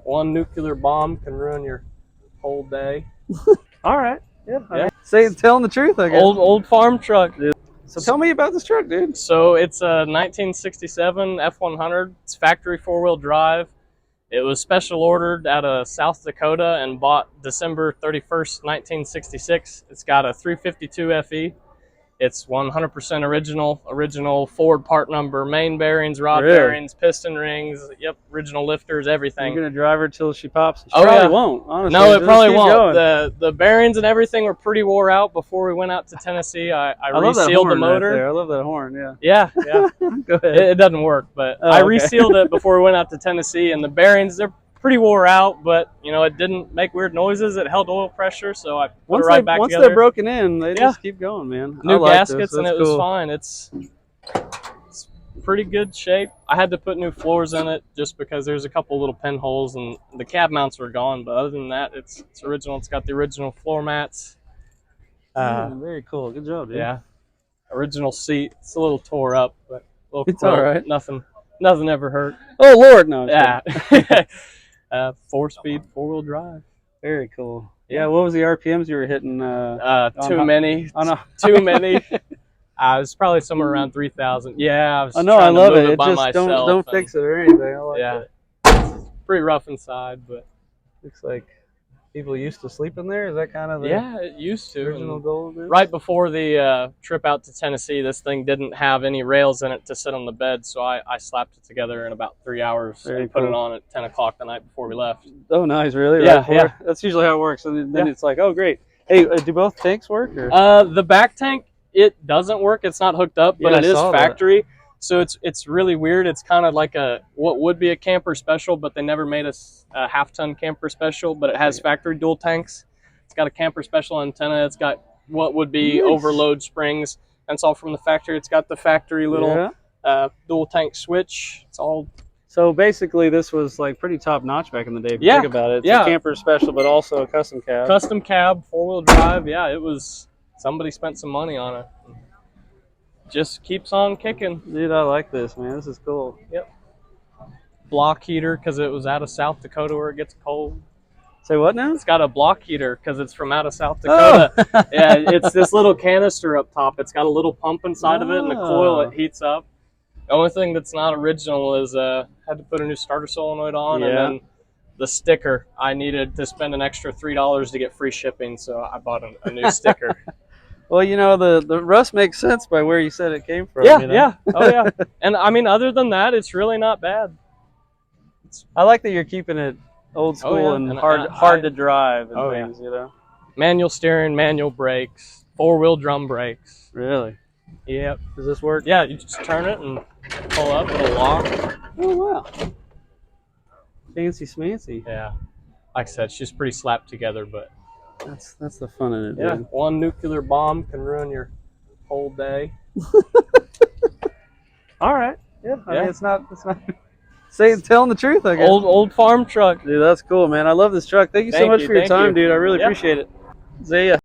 One nuclear bomb can ruin your whole day. All right. Yeah. Yeah. Telling the truth, I guess. Old farm truck. Dude. So tell me about this truck, dude. So it's a 1967 F100. It's factory 4-wheel drive. It was special ordered out of South Dakota and bought December 31st, 1966. It's got a 352 FE. It's 100% original Ford part number, main bearings, rod bearings, piston rings, yep, original lifters, everything. You're gonna drive her till she pops? She probably won't, honestly. No, it probably won't. The bearings and everything were pretty wore out before we went out to Tennessee. I resealed the motor. Right there. I love that horn, Yeah. Go ahead. It doesn't work, but I resealed it before we went out to Tennessee, and the bearings, they're pretty wore out, but you know, it didn't make weird noises. It held oil pressure, so I put it right back together. Once they're broken in, they just keep going, man. New gaskets, and it was fine. It's pretty good shape. I had to put new floors in it just because there's a couple little pinholes, and the cab mounts were gone. But other than that, it's original. It's got the original floor mats. Very cool. Good job, dude. Yeah, original seat. It's a little tore up, but it's all right. Nothing ever hurt. Oh Lord, no. Yeah. 4-speed, 4-wheel drive. Very cool. Yeah, what was the RPMs you were hitting? Too many. Too many. I was probably somewhere around 3,000. Yeah, I was. I love it. By just myself don't fix it or anything. I like it. It's pretty rough inside, but looks like people used to sleep in there. Is that kind of the it used to. Original goal? Right before the trip out to Tennessee, this thing didn't have any rails in it to sit on the bed, so I slapped it together in about 3 hours and put it on at 10 o'clock the night before we left. Oh, nice, really? Yeah. That's usually how it works. And then it's like, oh, great. Hey, do both tanks work? Or? The back tank, it doesn't work. It's not hooked up, but it is factory. So it's really weird. It's kind of like what would be a camper special, but they never made a half-ton camper special, but it has factory dual tanks. It's got a camper special antenna. It's got what would be overload springs. And it's all from the factory. It's got the factory little dual tank switch. It's all. So basically, this was like pretty top notch back in the day. If you think about it. It's a camper special, but also a custom cab. Custom cab, 4-wheel drive. Yeah, it was. Somebody spent some money on it. Just keeps on kicking. Dude, I like this, man. This is cool. Yep. Block heater because it was out of South Dakota where it gets cold. Say what now? It's got a block heater because it's from out of South Dakota. Oh. Yeah, it's this little canister up top. It's got a little pump inside of it and a coil that heats up. The only thing that's not original is had to put a new starter solenoid on, and then the sticker. I needed to spend an extra $3 to get free shipping, so I bought a new sticker. Well, you know, the rust makes sense by where you said it came from. Yeah, you know? yeah. Oh, yeah. And, I mean, other than that, it's really not bad. I like that you're keeping it old school and hard to drive and things, you know? Manual steering, manual brakes, 4-wheel drum brakes. Really? Yep. Does this work? Yeah, you just turn it and pull up, it'll lock. Oh, wow. Fancy smancy. Yeah. Like I said, she's pretty slapped together, but... That's the fun in it, yeah, dude. One nuclear bomb can ruin your whole day. All right. Yeah. I mean, it's not telling the truth, I guess. Old farm truck. Dude, that's cool, man. I love this truck. Thank you so much for your time, dude. I really appreciate it. See ya.